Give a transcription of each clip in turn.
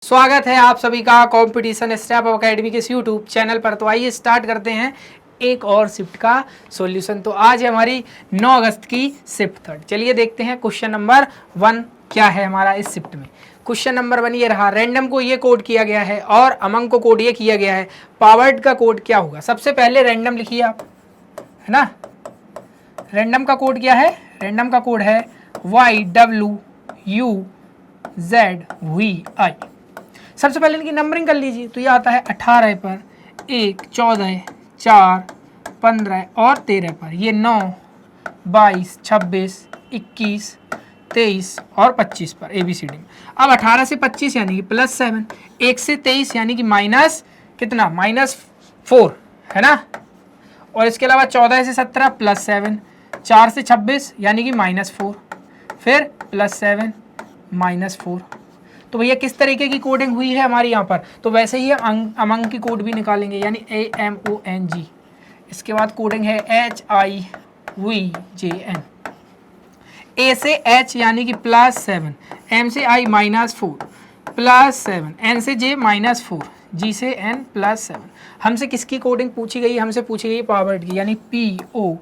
स्वागत है आप सभी का कंपटीशन स्टेप अप अकेडमी के इस यूट्यूब चैनल पर। तो आइए स्टार्ट करते हैं एक और शिफ्ट का सॉल्यूशन। तो आज है हमारी 9 अगस्त की शिफ्ट थर्ड। चलिए देखते हैं क्वेश्चन नंबर 1 क्या है हमारा इस शिफ्ट में। क्वेश्चन नंबर 1 ये रहा, रैंडम को ये कोड किया गया है और अमंग को कोड ये किया गया है, पावर्ड का कोड क्या होगा। सबसे पहले रैंडम लिखिए आप, है ना। रैंडम का कोड क्या है? रैंडम का कोड है YWUZVI। सबसे पहले इनकी नंबरिंग कर लीजिए। तो ये आता है 18 पर, 1, 14, 4, 15 और 13 पर। ये 9, 22, 26, 21, 23 और 25 पर ABCD में। अब 18 से 25 यानी कि +7, 1 से 23 यानी कि माइनस कितना, -4, है ना। और इसके अलावा 14 से 17 +7, 4 से 26 यानी कि -4, फिर +7 -4। तो भैया किस तरीके की कोडिंग हुई है हमारी यहाँ पर। तो वैसे ही अमंग की कोड भी निकालेंगे, यानी AMONG। इसके बाद कोडिंग है HIVJN। A से H यानी कि +7, M से I -4, +7, N से J -4, G से N +7। हमसे किसकी कोडिंग पूछी गई? हमसे पूछी गई पावर्ड की, यानी POWERED।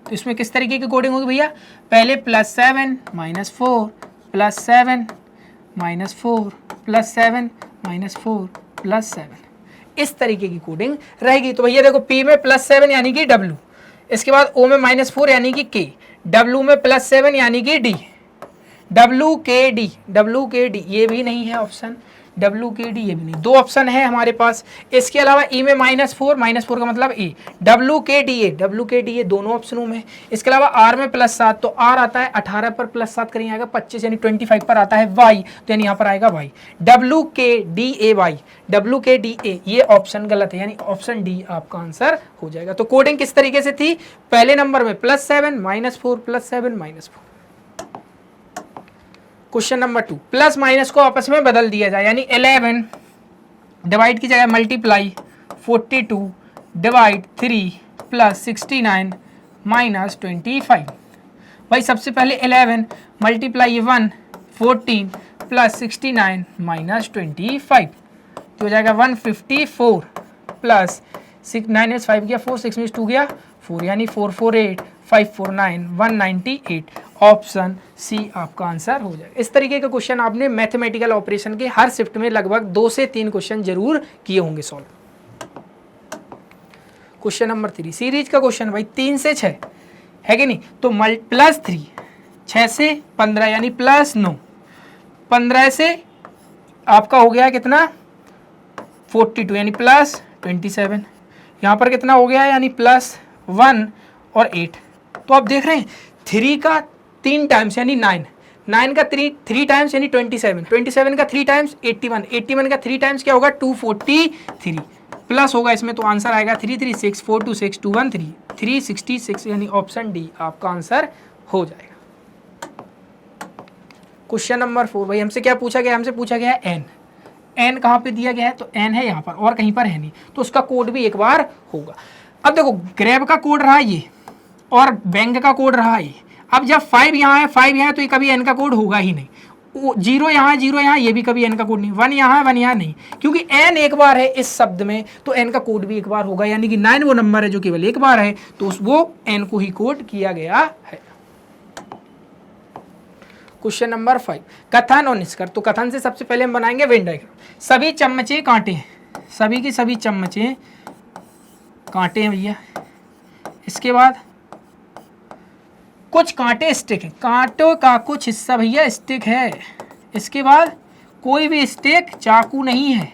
तो इसमें किस तरीके की कोडिंग होगी भैया? पहले +7 -4 +7 -4 +7 -4 +7, इस तरीके की कोडिंग रहेगी। तो भैया देखो, P में +7 यानी कि W, इसके बाद O में -4 यानी कि K, W में +7 यानी कि D, WKD ये भी नहीं है ऑप्शन, WKD ये भी नहीं, 2 ऑप्शन है हमारे पास। इसके अलावा E में -4 का मतलब E, WKDA दोनों ऑप्शनों में। इसके अलावा R में +7, तो R आता है 18 पर +7 करेंगे आएगा 25 यानी 25 पर आता है Y, तो यानी यहाँ पर आएगा Y। WKDA ये ऑप्शन गलत है, यानी ऑप्शन डी आपका आंसर हो जाएगा। तो कोडिंग किस तरीके से थी? पहले नंबर में +7 -4 +7 -4। क्वेश्चन नंबर 2, प्लस माइनस को आपस में बदल दिया जाए, यानी 11 डिवाइड की जगह मल्टीप्लाई 42 डिवाइड 3 +69 -25। भाई सबसे पहले 11 मल्टीप्लाई 1 14 +69 -25, तो हो जाएगा 154 प्लस 9 5 गया 4, 6 में 2 गया 4, यानी 448 549 198। ऑप्शन सी आपका आंसर हो जाएगा। इस तरीके का क्वेश्चन आपने मैथमेटिकल ऑपरेशन के हर शिफ्ट में लगभग 2 से 3 क्वेश्चन जरूर किए होंगे सॉल्व। क्वेश्चन नंबर 3 सीरीज का क्वेश्चन भाई, 3 से 6 है कि नहीं। तो +3, 6 से 15 यानी +9, 15 से आपका हो गया कितना 42 यानी +27, यहाँ पर कितना हो गया यानी +1 और 8। तो आप देख रहे हैं 3 का 3 टाइम्स यानी 9, 9 का 3 टाइम्स यानी 27, 27 का 3 टाइम्स 81, 81 का 3 टाइम्स क्या होगा 243, प्लस होगा इसमें, तो आंसर आएगा 336 426 213 366, यानी ऑप्शन डी आपका आंसर हो जाएगा। क्वेश्चन नंबर 4 भाई हमसे क्या पूछा गया? हमसे पूछा गया है एन। एन कहाँ पे दिया गया है? तो एन है यहाँ पर और कहीं पर है नहीं, तो उसका कोड भी एक बार होगा। अब देखो ग्रैब का कोड रहा ये और बैंक का कोड रहा ये। अब जब 5 यहाँ है 5 यहाँ है, तो ये कभी एन का कोड होगा ही नहीं। 0 यहाँ है 0 यहाँ, ये भी कभी एन का कोड नहीं। 1 यहाँ है 1 यहाँ नहीं, क्योंकि एन एक बार है इस शब्द में, तो एन का कोड भी एक बार होगा, यानी कि 9 वो नंबर है जो केवल एक बार है, तो वो एन को ही कोड किया गया है। क्वेश्चन नंबर 5, कथन और निष्कर्ष। तो कथन से सबसे पहले हम बनाएंगे वेन डायग्राम। सभी चम्मचे कांटे हैं, सभी की सभी चम्मचे कांटे हैं भैया। इसके बाद कुछ कांटे स्टिक है, कांटों का कुछ हिस्सा भैया स्टिक है। इसके बाद कोई भी स्टिक चाकू नहीं है।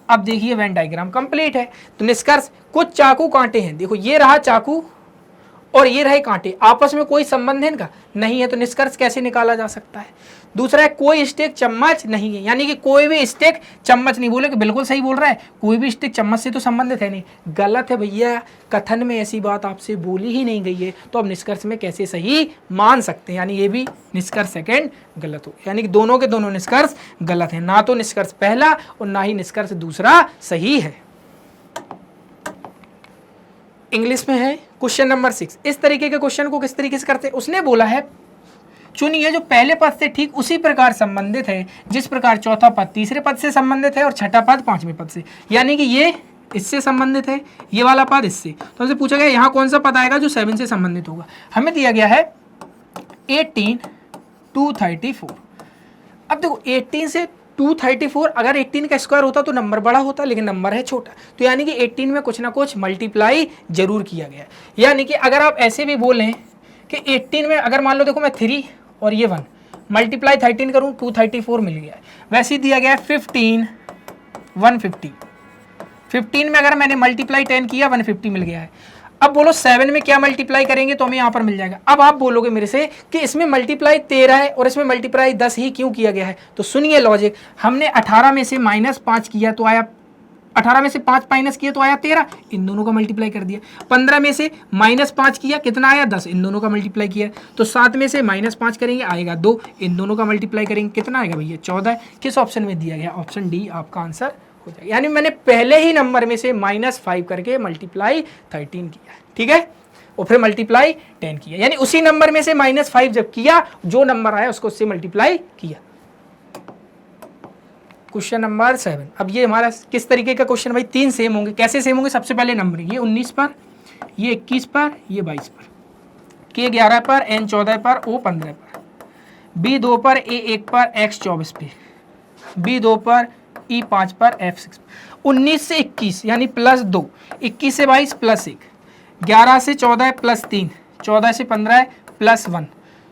अब देखिए वेन डायग्राम कंप्लीट है। तो निष्कर्ष, कुछ चाकू कांटे हैं, देखो ये रहा चाकू और ये रहे कांटे, आपस में कोई संबंध है इनका नहीं है, तो निष्कर्ष कैसे निकाला जा सकता है। दूसरा है कोई स्टिक चम्मच नहीं है, यानी कि कोई भी स्टिक चम्मच नहीं। बोले कि बिल्कुल सही बोल रहा है, कोई भी स्टिक चम्मच से तो संबंधित है नहीं, गलत है भैया। कथन में ऐसी बात आपसे बोली ही नहीं गई है, तो अब निष्कर्ष में कैसे सही मान सकते हैं, यानी ये भी निष्कर्ष सेकंड गलत हो, यानी कि दोनों के दोनों निष्कर्ष गलत है। ना तो निष्कर्ष पहला और ना ही निष्कर्ष दूसरा सही है। इंग्लिश में है क्वेश्चन नंबर 6। इस तरीके के क्वेश्चन को किस तरीके से करते हैं? उसने बोला है चुनिए जो पहले पद से ठीक उसी प्रकार संबंधित है जिस प्रकार चौथा पद तीसरे पद से संबंधित है और छठा पद पांचवें पद से, यानी कि ये इससे संबंधित है, ये वाला पद इससे। तो हमसे पूछा गया यहाँ कौन सा पद आएगा जो 7 से संबंधित होगा। हमें दिया गया है 18 234। अब देखो 18 से 234, अगर 18 का स्क्वायर होता तो नंबर बड़ा होता, लेकिन नंबर है छोटा, तो यानी कि 18 में कुछ ना कुछ मल्टीप्लाई जरूर किया गया है। यानी कि अगर आप ऐसे भी बोलें कि 18 में अगर मान लो देखो मैं 3 और ये 1 मल्टीप्लाई 13 करूँ 234 मिल गया है। वैसे ही दिया गया है 15 150, 15 में अगर मैंने मल्टीप्लाई 10 किया 150 मिल गया है। अब बोलो 7 में क्या मल्टीप्लाई करेंगे तो हमें यहाँ पर मिल जाएगा। अब आप बोलोगे मेरे से कि इसमें मल्टीप्लाई 13 है और इसमें मल्टीप्लाई 10 ही क्यों किया गया है, तो सुनिए लॉजिक। हमने 18 में से -5 किया तो आया, 18 में से 5 माइनस किया तो आया 13, इन दोनों का मल्टीप्लाई कर दिया। 15 में से -5 किया कितना आया 10, इन दोनों का मल्टीप्लाई किया। तो 7 में से -5 करेंगे आएगा 2, इन दोनों का मल्टीप्लाई करेंगे कितना आएगा भैया 14। किस ऑप्शन में दिया गया, ऑप्शन डी आपका आंसर हो जाएगा। यानी मैंने पहले ही नंबर में से -5 करके मल्टीप्लाई 13 किया, ठीक है, और फिर मल्टीप्लाई 10 किया, यानी उसी नंबर में से -5 जब किया जो नंबर आया उसको उससे मल्टीप्लाई किया। Question number 7। अब ये हमारा किस तरीके का क्वेश्चन भाई, 3 सेम होंगे। कैसे सेम होंगे, सबसे पहले नंबर ये 19 पर, ये 21 पर, ये 22 पर, के 11 पर, एन 14 पर, ओ 15 पर, बी 2 पर, ए 1 पर, एक्स 24 पे, बी 2 पर, ई 5 पर, एफ 6 पर। 19 से 21 यानी +2, 21 से 22 +1, 11 से 14 +3, 14 से 15 +1,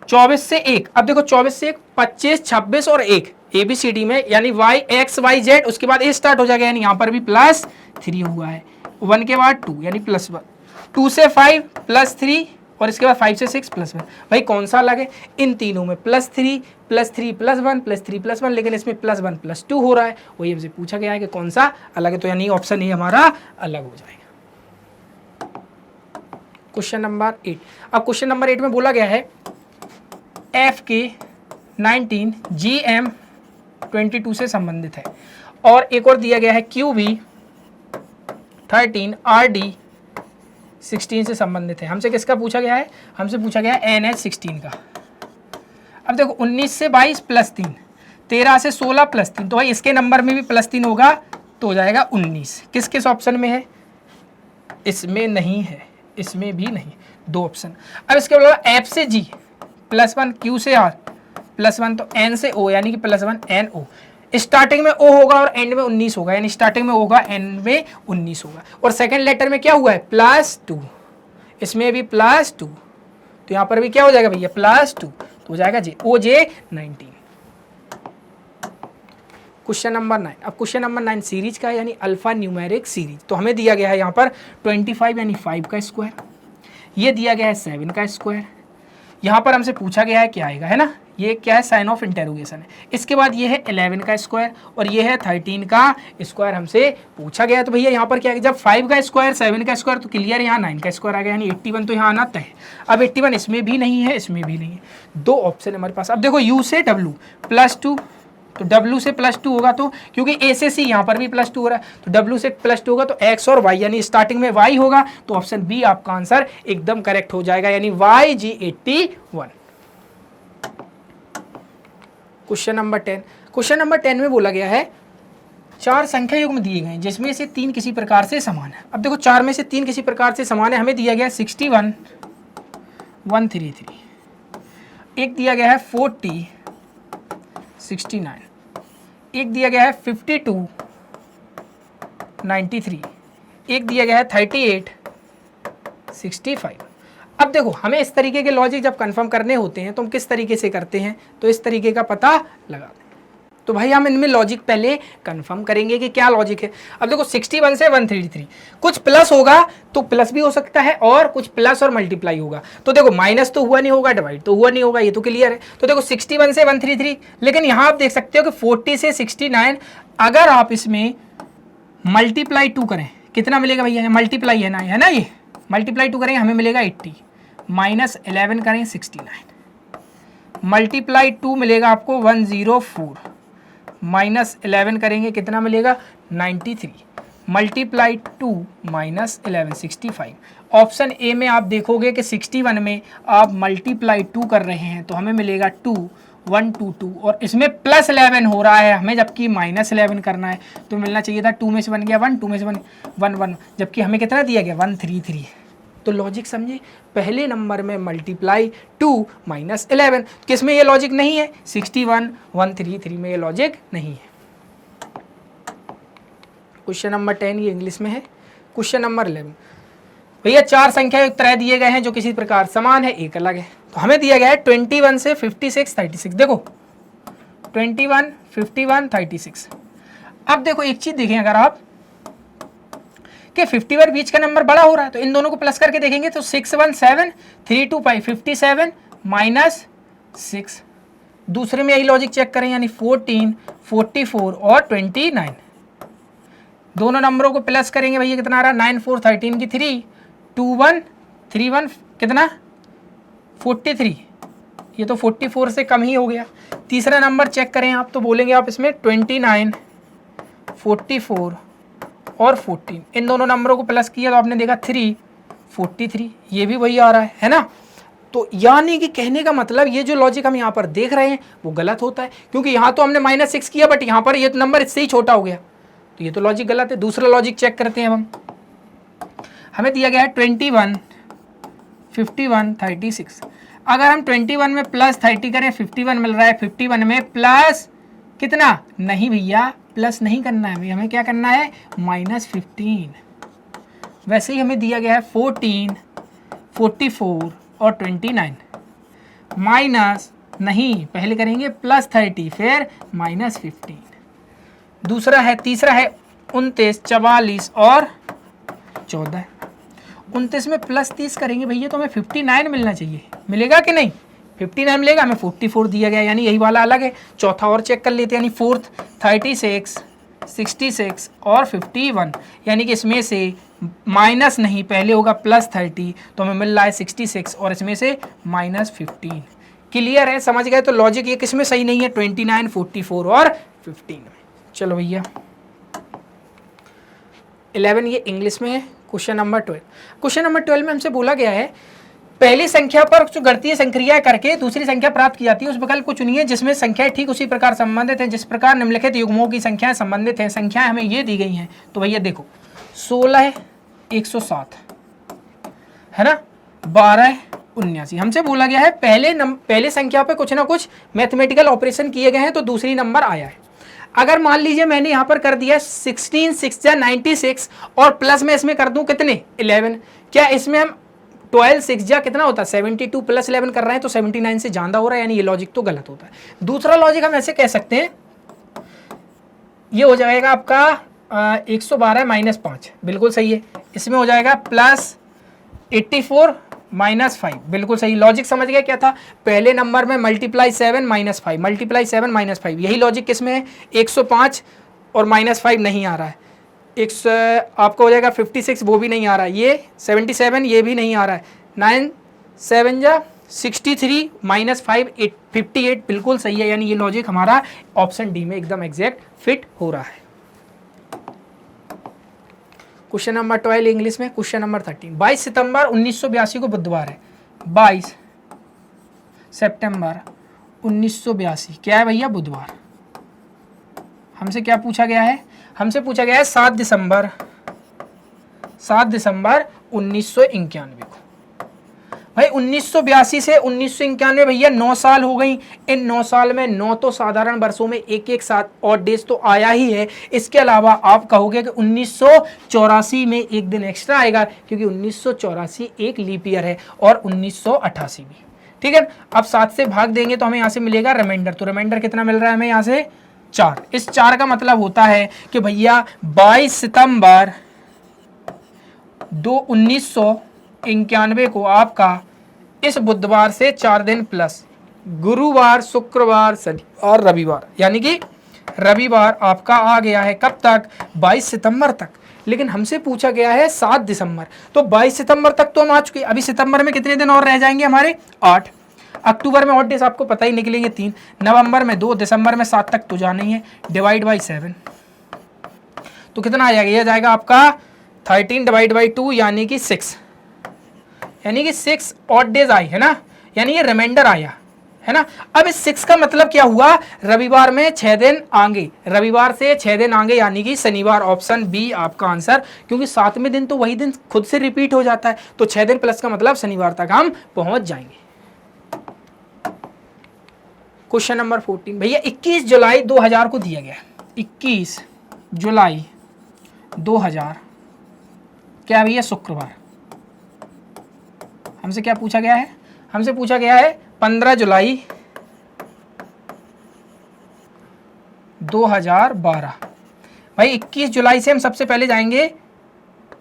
24 से 1। अब देखो 24 से 1 25, 26 और 1 ABCD में, यानी Y X Y Z, उसके बाद A स्टार्ट हो जाएगा, यानी यहाँ पर भी +3 हुआ है। 1 के बाद 2 यानी +1, 2 से 5 +3 और इसके बाद 5 से 6 +1। भाई कौन सा अलग है, इन तीनों में +3 +3 +1 +3 +1, लेकिन इसमें +1 +2 हो रहा है। वही हमसे पूछा गया है कि कौन सा अलग है, तो यानी ऑप्शन ए हमारा अलग हो जाएगा। Question number 8। अब क्वेश्चन नंबर 8 में बोला गया है FK 19 GM 22 से संबंधित है, और एक और दिया गया है QB 13 RD 16 से संबंधित है। हमसे किसका पूछा गया है, हमसे पूछा गया है NH 16 का। अब देखो 19 से 22 +3, 13 से 16 +3, तो भाई इसके नंबर में भी +3 होगा तो हो जाएगा 19। किस किस ऑप्शन में है, इसमें नहीं है, इसमें भी नहीं, 2 ऑप्शन। अब इसके अलावा F से G +1, Q से R +1, तो N से O यानी कि +1 NO। स्टार्टिंग में O होगा और एंड में 19 होगा, यानी स्टार्टिंग में होगा एंड में 19 होगा। और सेकंड लेटर में क्या हुआ है +2, इसमें भी +2, तो यहाँ पर भी क्या हो जाएगा भैया +2, तो हो जाएगा J OJ 19। Question number 9। अब क्वेश्चन नंबर 9 सीरीज का, यानी अल्फा न्यूमेरिक सीरीज। तो हमें दिया गया है यहाँ पर 25 यानी 5 का स्क्वायर, ये दिया गया है 7 का स्क्वायर। यहाँ पर हमसे पूछा गया है क्या आएगा, है ना, ये क्या है साइन ऑफ इंटेरोगेशन है। इसके बाद ये है 11 का स्क्वायर और ये है 13 का स्क्वायर हमसे पूछा गया। तो भैया यहाँ पर क्या है, जब 5 का स्क्वायर 7 का स्क्वायर तो क्लियर यहाँ 9 का स्क्वायर आ गया, यानी 81 तो यहाँ आना तय है। अब 81 इसमें भी नहीं है, इसमें भी नहीं है, 2 ऑप्शन हमारे पास। अब देखो U से W +2, तो W से +2 होगा, तो क्योंकि A से C यहाँ पर भी +2 हो रहा है, तो W से +2 होगा तो X और Y, यानी स्टार्टिंग में Y होगा, तो ऑप्शन बी आपका आंसर एकदम करेक्ट हो जाएगा, यानी YG 81। Question number 10। Question number 10 में बोला गया है 4 संख्या युग्म दिए गए जिसमें से 3 किसी प्रकार से समान है। अब देखो 4 में से 3 किसी प्रकार से समान है, हमें दिया गया 61 133, एक दिया गया है 40 69, एक दिया गया है 52 93, एक दिया गया है 38 65। अब देखो हमें इस तरीके के लॉजिक जब कंफर्म करने होते हैं तो हम किस तरीके से करते हैं, तो इस तरीके का पता लगा दें। तो भाई हम इनमें लॉजिक पहले कंफर्म करेंगे कि क्या लॉजिक है। अब देखो 61 से 133 कुछ प्लस होगा तो प्लस भी हो सकता है और कुछ प्लस और मल्टीप्लाई होगा, तो देखो माइनस तो हुआ नहीं होगा, डिवाइड तो हुआ नहीं होगा, ये तो क्लियर है। तो देखो 61 से 133, लेकिन यहाँ आप देख सकते हो कि 40 से 69 अगर आप इसमें मल्टीप्लाई 2 करें कितना मिलेगा भैया, मल्टीप्लाई है ना ये मल्टीप्लाई 2 करेंगे हमें मिलेगा 80, -11 करें 69, मल्टीप्लाई 2 मिलेगा आपको 104, -11 करेंगे कितना मिलेगा 93, मल्टीप्लाई 2 माइनस 11 65। ऑप्शन ए में आप देखोगे कि 61 में आप मल्टीप्लाई 2 कर रहे हैं तो हमें मिलेगा 2 1 2 2 और इसमें प्लस 11 हो रहा है हमें, जबकि माइनस 11 करना है तो मिलना चाहिए था 2 में से बन गया 1, 2 में से 1 1 1, जबकि हमें कितना दिया गया 133। तो लॉजिक समझे, पहले नंबर में मल्टीप्लाई 2 माइनस 11, किस में ये लॉजिक नहीं है? 61 133 में ये लॉजिक नहीं है। क्वेश्चन नंबर 10 ये इंग्लिश में है। क्वेश्चन नंबर 11, भैया 4 संख्या उत्तर दिए गए हैं जो किसी प्रकार समान है, एक अलग है। तो हमें दिया गया है 21 से 56 36। देखो 21 51 36। अब देखो एक चीज देखें, अगर आप कि 51 बीच का नंबर बड़ा हो रहा है तो इन दोनों को प्लस करके देखेंगे तो 6 1 7 3 2 5 57 माइनस 6। दूसरे में यही लॉजिक चेक करें, यानी 14 44 और 29। दोनों नंबरों को प्लस करेंगे भैया कितना आ रहा है? 9 4 13 की 3 2 1 3 1 कितना 43। ये तो 44 से कम ही हो गया। तीसरा नंबर चेक करें आप तो बोलेंगे आप इसमें 29 44 और 14। इन दोनों नंबरों को प्लस किया तो आपने देखा 3 43, ये भी वही आ रहा है ना। तो यानी कि कहने का मतलब ये जो लॉजिक हम यहाँ पर देख रहे हैं वो गलत होता है, क्योंकि यहाँ तो हमने -6 किया बट यहाँ पर ये नंबर इससे ही छोटा हो गया, तो ये तो लॉजिक गलत है। दूसरा लॉजिक चेक करते हैं हम। हमें दिया गया है 21 51 36। अगर हम 21 में प्लस 30 करें 51 मिल रहा है, 51 में प्लस कितना? नहीं भैया प्लस नहीं करना है, हमें क्या करना है? -15। वैसे ही हमें दिया गया है 14 44 और 29। माइनस नहीं, पहले करेंगे +30 फिर -15। दूसरा है, तीसरा है 29 44 और 14। 29 में +30 करेंगे भैया तो हमें 59 मिलना चाहिए, मिलेगा कि नहीं? 59 मिलेगा, हमें 44 दिया गया, यानी यही वाला अलग है। चौथा और चेक कर लेते हैं, यानी फोर्थ 36 66 और 51, यानी कि इसमें से माइनस नहीं, पहले होगा +30 तो हमें मिल रहा है 66 और इसमें से -15। क्लियर है, समझ गए? तो लॉजिक ये किस में सही नहीं है? 29 44 और 15 में। चलो भैया 11 ये इंग्लिश में है। Question number 12। क्वेश्चन नंबर 12 में हमसे बोला गया है पहली संख्या पर जो गणितीय संक्रिया करके दूसरी संख्या प्राप्त की जाती है उस विकल्प को चुनिए जिसमें संख्याएं ठीक उसी प्रकार संबंधित हैं जिस प्रकार निम्नलिखित युग्मों की संख्याएं संबंधित हैं। संख्याएं हमें ये दी गई हैं, तो भैया देखो 16 107 है ना, 12 79। हमसे बोला गया है पहले संख्या पे कुछ ना कुछ मैथमेटिकल ऑपरेशन किए गए हैं तो दूसरी नंबर आया है। अगर मान लीजिए मैंने यहाँ पर कर दिया 16 6 96 और प्लस में इसमें कर दूं कितने 11, क्या इसमें हम 12 6 जा कितना होता है 72 प्लस 11 कर रहे हैं तो 79 से ज़्यादा हो रहा है, यानी ये लॉजिक तो गलत होता है। दूसरा लॉजिक हम ऐसे कह सकते हैं, ये हो जाएगा आपका 112 -5, बिल्कुल सही है। इसमें हो जाएगा +84 -5, बिल्कुल सही। लॉजिक समझ गए क्या था? पहले नंबर में मल्टीप्लाई 7 -5 मल्टीप्लाई 7 -5, यही लॉजिक किस में है? 105 और -5 नहीं आ रहा है। आपका हो जाएगा 56, वो भी नहीं आ रहा है। ये 77, ये भी नहीं आ रहा है। 9 7 जा 63 -5 58, बिल्कुल सही है। यानी ये लॉजिक हमारा ऑप्शन डी में एकदम एग्जैक्ट फिट हो रहा है। क्वेश्चन नंबर 12 इंग्लिश में। Question number 13। 22 सितंबर 1982 को बुधवार है। 22 सितंबर 1982 क्या है भैया? बुधवार। हमसे क्या पूछा गया है? हमसे पूछा गया है 7 दिसंबर 1991 को। भाई 1982 से 1991 भैया 9 साल हो गई। इन 9 साल में 9 तो साधारण वर्षों में एक साथ और डेज तो आया ही है। इसके अलावा आप कहोगे कि 1984 में एक दिन एक्स्ट्रा आएगा क्योंकि 1984 एक लीप ईयर है और 1988 भी। ठीक है, अब 7 से भाग देंगे तो हमें यहाँ से मिलेगा रिमाइंडर। तो रिमाइंडर कितना मिल रहा है हमें यहाँ से? 4। इस 4 का मतलब होता है कि भैया 22 सितंबर 1991 को आपका इस बुधवार से 4 दिन प्लस गुरुवार शुक्रवार शनिवार रविवार, यानी कि रविवार आपका आ गया है कब तक? 22 सितंबर तक। लेकिन हमसे पूछा गया है 7 दिसंबर, तो 22 सितंबर तक तो हम आ चुके। अभी सितंबर में कितने दिन और रह जाएंगे हमारे? 8। अक्टूबर में और डेज आपको पता ही निकलेंगे 3, नवंबर में 2, दिसंबर में 7 तक तो जाना ही है। डिवाइड बाई 7, तो कितना आ जाएगा, ये जाएगा आपका 13 डिवाइड बाई 2 यानी कि 6, यानी कि 6 ऑड डेज आई है ना, यानी ये रिमाइंडर आया है ना। अब इस 6 का मतलब क्या हुआ, रविवार में 6 दिन आगे, रविवार से 6 दिन आगे यानी कि शनिवार, ऑप्शन बी आपका आंसर, क्योंकि 7वें दिन तो वही दिन खुद से रिपीट हो जाता है, तो 6 दिन प्लस का मतलब शनिवार तक हम पहुंच जाएंगे। क्वेश्चन नंबर 14 भैया 21 जुलाई 2000 को दिया गया, 21 जुलाई 2000 क्या भैया, शुक्रवार। हमसे क्या पूछा गया है, हमसे पूछा गया है 15 जुलाई 2012। भाई 21 जुलाई से हम सबसे पहले जाएंगे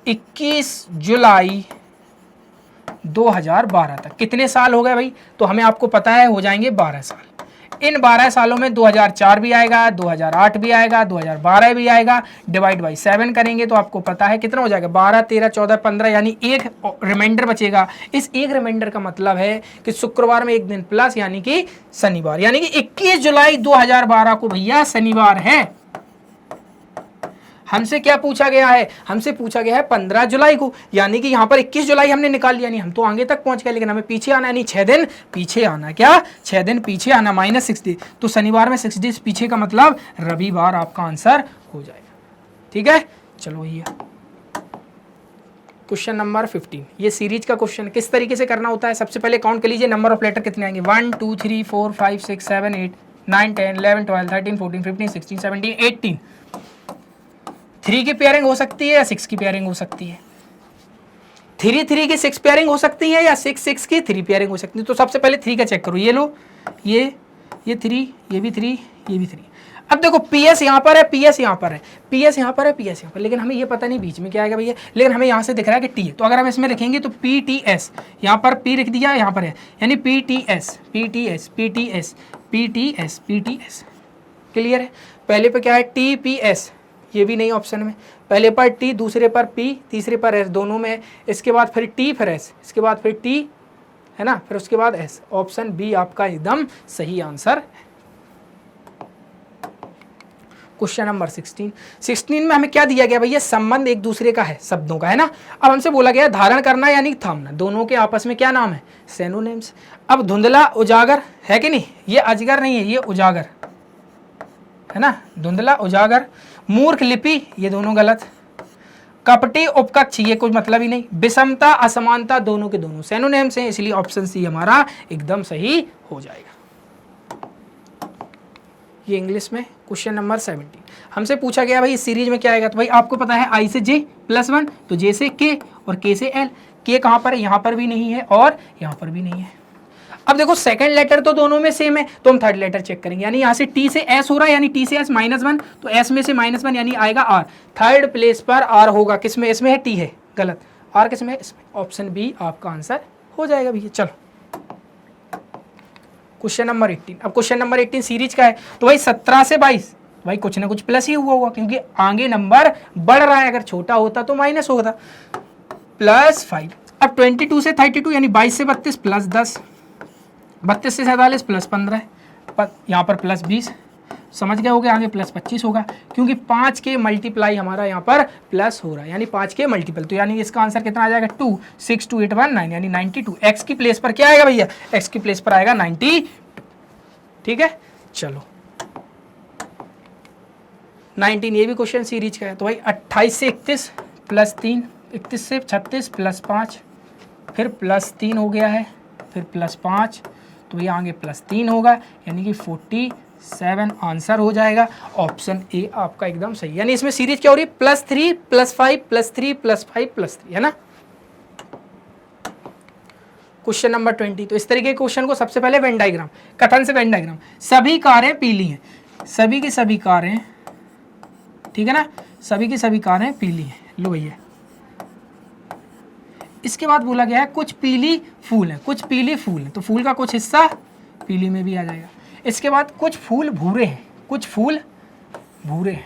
21 जुलाई 2012 तक, कितने साल हो गए भाई, तो हमें आपको पता है हो जाएंगे 12 साल। इन 12 सालों में 2004 भी आएगा, 2008 भी आएगा, 2012 भी आएगा, डिवाइड बाई 7 करेंगे तो आपको पता है कितना हो जाएगा, 12, 13, 14, 15, यानी एक रिमाइंडर बचेगा। इस एक रिमाइंडर का मतलब है कि शुक्रवार में एक दिन प्लस यानी कि शनिवार, यानी कि 21 जुलाई 2012 को भैया शनिवार है। हमसे क्या पूछा गया है, हमसे पूछा गया है 15 जुलाई को, यानी कि यहाँ पर 21 जुलाई हमने निकाल लिया, नहीं हम तो आगे तक पहुंच गए, लेकिन हमें पीछे आना, यानी 6 दिन पीछे आना, क्या 6 दिन पीछे आना, -6 डे, तो शनिवार में 6 डेज पीछे का मतलब रविवार आपका आंसर हो जाएगा। ठीक है, चलो ये क्वेश्चन नंबर 15, ये सीरीज का क्वेश्चन किस तरीके से करना होता है, सबसे पहले काउंट कर लीजिए नंबर ऑफ लेटर कितने आएंगे, 1 2 3 4 5 6 7 8 9 10 11 12 13 14 15 16 17 18। 3 की पेयरिंग हो सकती है या 6 की पेयरिंग हो सकती है, 3 3 की 6 पेयरिंग हो सकती है या 6 6 की 3 पेयरिंग हो सकती है। तो सबसे पहले 3 का चेक करो, ये लो, ये 3, ये भी 3, ये भी 3। अब देखो PS यहाँ पर है, PS यहाँ पर है, PS यहाँ पर है, PS यहाँ पर, लेकिन हमें ये पता नहीं बीच में क्या आएगा भैया, लेकिन हमें यहाँ से दिख रहा है कि T है, तो अगर हम इसमें लिखेंगे तो PTS, यहाँ पर P लिख दिया, यहाँ पर है, यानी PTS PTS PTS PTS PTS। Clear है, पहले पे क्या है TPS, ये भी नहीं ऑप्शन में, पहले पर T, दूसरे पर P, तीसरे पर S, दोनों में, इसके बाद फिर T फिर S, इसके बाद फिर T है ना, फिर उसके बाद S, ऑप्शन बी आपका एकदम सही आंसर है। क्वेश्चन नंबर 16 में हमें क्या दिया गया भैया, संबंध एक दूसरे का है शब्दों का है ना। अब हमसे बोला गया धारण करना यानी थामना, दोनों के आपस में क्या नाम है, सिनोनिम्स। अब धुंधला उजागर है कि नहीं, ये अजगर नहीं है, ये उजागर है ना, धुंधला उजागर। मूर्ख लिपि, ये दोनों गलत। कपटी उपकक्ष, ये कुछ मतलब ही नहीं। विषमता असमानता, दोनों के दोनों सिनोनिम्स हैं, इसलिए ऑप्शन सी हमारा एकदम सही हो जाएगा। ये इंग्लिश में क्वेश्चन नंबर 17 हमसे पूछा गया भाई इस सीरीज में क्या आएगा, तो भाई आपको पता है I से J +1, तो J से K और K से L। K कहाँ पर है, यहाँ पर भी नहीं है और यहाँ पर भी नहीं है। अब देखो सेकंड लेटर तो दोनों में सेम है, तो हम थर्ड लेटर चेक करेंगे, यानी यहाँ से T से S हो रहा है, यानी T से S -1, तो S में से -1 यानी आएगा R, थर्ड प्लेस पर R होगा, किस में, इसमें है, T है, गलत, R किस में है, इसमें, ऑप्शन बी आपका आंसर हो जाएगा भैया। चलो क्वेश्चन नंबर 18, अब क्वेश्चन नंबर 18 सीरीज का है, तो भाई 17 से 22, भाई कुछ ना कुछ प्लस ही हुआ होगा, क्योंकि आगे नंबर बढ़ रहा है, अगर छोटा होता तो माइनस होता, +5। अब 22 से 32 यानी 22 से 32 +10, 32 से 47 +15, यहाँ पर +20, समझ गए होगे, आगे +25 होगा, क्योंकि 5 के मल्टीप्लाई हमारा यहाँ पर प्लस हो रहा है, यानी 5 के मल्टीपल, तो यानी इसका आंसर कितना आ जाएगा 2, 6 2 8 1 9, यानी 92। एक्स की प्लेस पर क्या आएगा भैया, एक्स की प्लेस पर आएगा 92। ठीक है, चलो 19, ये भी क्वेश्चन सीरीज का है, तो भाई 28 से 31 +3, 31 से 36 +5, फिर +3 हो गया है, फिर +5, तो ये आगे +3 होगा, यानी कि 47 आंसर हो जाएगा, ऑप्शन ए आपका एकदम सही। यानी इसमें सीरीज क्या हो रही है, +3 +5 +3 +5 +3 है ना। क्वेश्चन नंबर 20, तो इस तरीके के क्वेश्चन को सबसे पहले वेन डायग्राम, कथन से वेन डायग्राम। सभी कारें पीली हैं, सभी की सभी कारें, ठीक है ना, सभी की सभी कारें पीली हैं, लो भैया। इसके बाद बोला गया है कुछ पीली फूल है, कुछ पीली फूल है, तो फूल का कुछ हिस्सा पीली में भी आ जाएगा। इसके बाद कुछ फूल भूरे हैं, कुछ फूल भूरे हैं,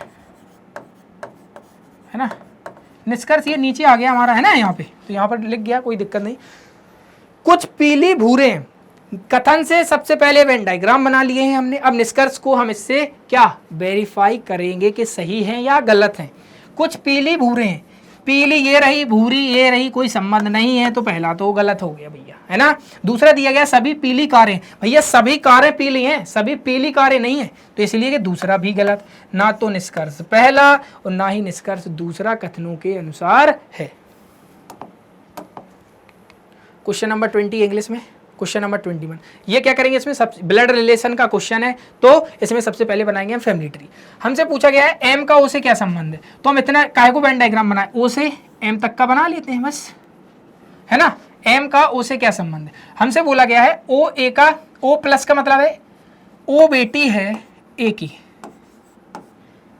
है ना। निष्कर्ष ये नीचे आ गया हमारा, है ना, यहाँ पे, तो यहाँ पर लिख गया, कोई दिक्कत नहीं। कुछ पीली भूरे हैं, कथन से सबसे पहले वेन डायग्राम बना लिए हैं हमने। अब निष्कर्ष को हम इससे क्या वेरीफाई करेंगे कि सही है या गलत है। कुछ पीली भूरे हैं, पीली ये रही, भूरी ये रही, कोई संबंध नहीं है, तो पहला तो गलत हो गया भैया, है ना। दूसरा दिया गया सभी पीली कारें, भैया सभी कारें पीली हैं, सभी पीली कारें नहीं है, तो इसलिए कि दूसरा भी गलत। ना तो निष्कर्ष पहला और ना ही निष्कर्ष दूसरा कथनों के अनुसार है। क्वेश्चन नंबर 20 इंग्लिश में, क्वेश्चन नंबर 21 ये क्या करेंगे, इसमें सब ब्लड रिलेशन का क्वेश्चन है, तो इसमें सबसे पहले बनाएंगे हम फैमिली ट्री। हमसे पूछा गया है एम का ओ से क्या संबंध है, तो हम इतना काहे को वेन डायग्राम बनाए, ओ से एम तक का बना लेते हैं बस, है ना। एम का ओ से क्या संबंध है, हमसे बोला गया है ओ ए का, ओ प्लस का मतलब है ओ बेटी है ए की,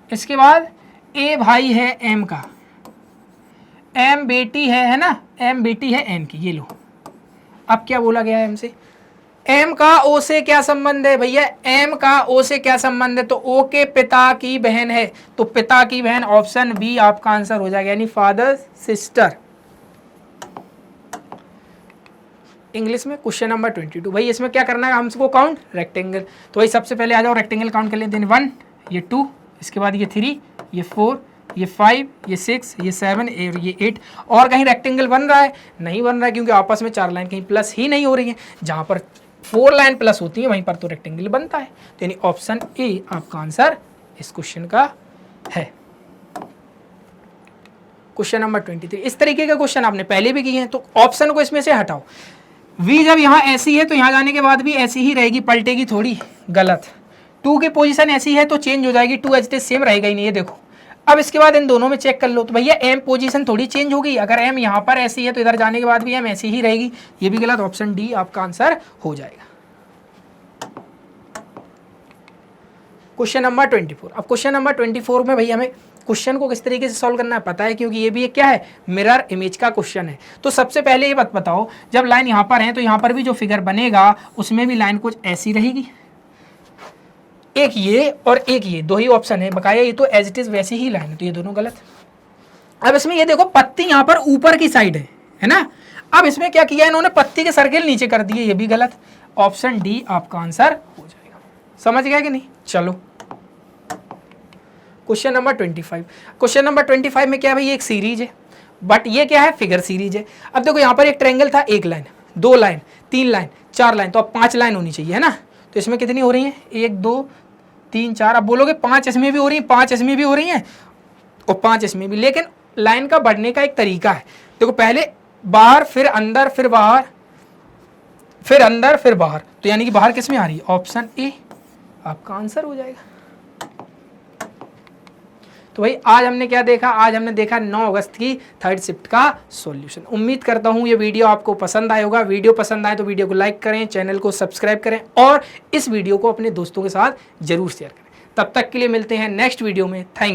इसके बाद ए भाई है एम का, एम बेटी है ना, एम बेटी है एन की, ये लो। अब क्या बोला गया है हमसे, एम का ओ से क्या संबंध है भैया, एम का ओ से क्या संबंध है, तो ओ के पिता की बहन है, तो पिता की बहन, ऑप्शन बी आपका आंसर हो जाएगा, यानी फादर सिस्टर। इंग्लिश में क्वेश्चन नंबर 22 भाई, इसमें क्या करना है हमको, काउंट रेक्टेंगल। तो भाई सबसे पहले आ जाओ, रेक्टेंगल काउंट कर लेते हैं, 1 ये 2, इसके बाद ये 3 ये 4 ये 5 ये 6 ये 7 ये 8। और कहीं रेक्टेंगल बन रहा है, नहीं बन रहा है, क्योंकि आपस में 4 लाइन कहीं प्लस ही नहीं हो रही है, जहां पर 4 लाइन प्लस होती है वहीं पर तो रेक्टेंगल बनता है, तो यानी ऑप्शन ए आपका आंसर इस क्वेश्चन का है। क्वेश्चन नंबर 23 इस तरीके के क्वेश्चन आपने पहले भी किए हैं, तो ऑप्शन को इसमें से हटाओ। v जब यहाँ ऐसी है तो यहाँ जाने के बाद भी ऐसी ही रहेगी, पलटेगी थोड़ी, गलत। 2 की पोजीशन ऐसी है तो चेंज हो जाएगी, 2 एज इट इज सेम रहेगा ही नहीं, ये देखो। अब इसके बाद इन दोनों में चेक कर लो, तो भैया m पोजीशन थोड़ी चेंज होगी, अगर m यहाँ पर ऐसी है तो इधर जाने के बाद भी m ऐसी ही रहेगी, ये भी गलत, ऑप्शन डी आपका आंसर हो जाएगा। Question number 24। अब क्वेश्चन नंबर 24 में भैया हमें क्वेश्चन को किस तरीके से सॉल्व करना है पता है, क्योंकि ये भी एक क्या है, मिरर इमेज का क्वेश्चन है। तो सबसे पहले ये बात बताओ, जब लाइन यहाँ पर है तो यहाँ पर भी जो फिगर बनेगा उसमें भी लाइन कुछ ऐसी रहेगी, एक ये और एक ये, दो ही ऑप्शन है बकाया, ये तो एज इट इज वैसी ही लाइन है, तो ये दोनों गलत। अब इसमें ये देखो पत्ती यहाँ पर ऊपर की साइड है ना, अब इसमें क्या किया इन्होंने, पत्ती के सर्किल नीचे कर दिए, ये भी गलत, ऑप्शन डी आपका आंसर हो जाएगा। समझ गया कि नहीं, चलो क्वेश्चन नंबर 25। क्वेश्चन नंबर 25 में क्या है भाई, एक सीरीज है, बट ये क्या है, फिगर सीरीज है। अब देखो यहाँ पर एक ट्रायंगल था, 1 लाइन 2 लाइन 3 लाइन 4 लाइन, तो अब 5 लाइन होनी चाहिए, है ना। तो इसमें कितनी हो रही है, 1 2 3 4, अब बोलोगे 5 इसमें भी हो रही है, 5 इसमें भी हो रही हैं और 5 इसमें भी, लेकिन लाइन का बढ़ने का एक तरीका है। देखो पहले बाहर, फिर अंदर, फिर बाहर, फिर अंदर, फिर बाहर, तो यानी कि बाहर किस में आ रही है, ऑप्शन ए आपका आंसर हो जाएगा। तो भाई आज हमने क्या देखा, आज हमने देखा 9 अगस्त की थर्ड शिफ्ट का सॉल्यूशन। उम्मीद करता हूँ ये वीडियो आपको पसंद आया होगा। वीडियो पसंद आए तो वीडियो को लाइक करें, चैनल को सब्सक्राइब करें और इस वीडियो को अपने दोस्तों के साथ जरूर शेयर करें। तब तक के लिए मिलते हैं नेक्स्ट वीडियो में। Thank you.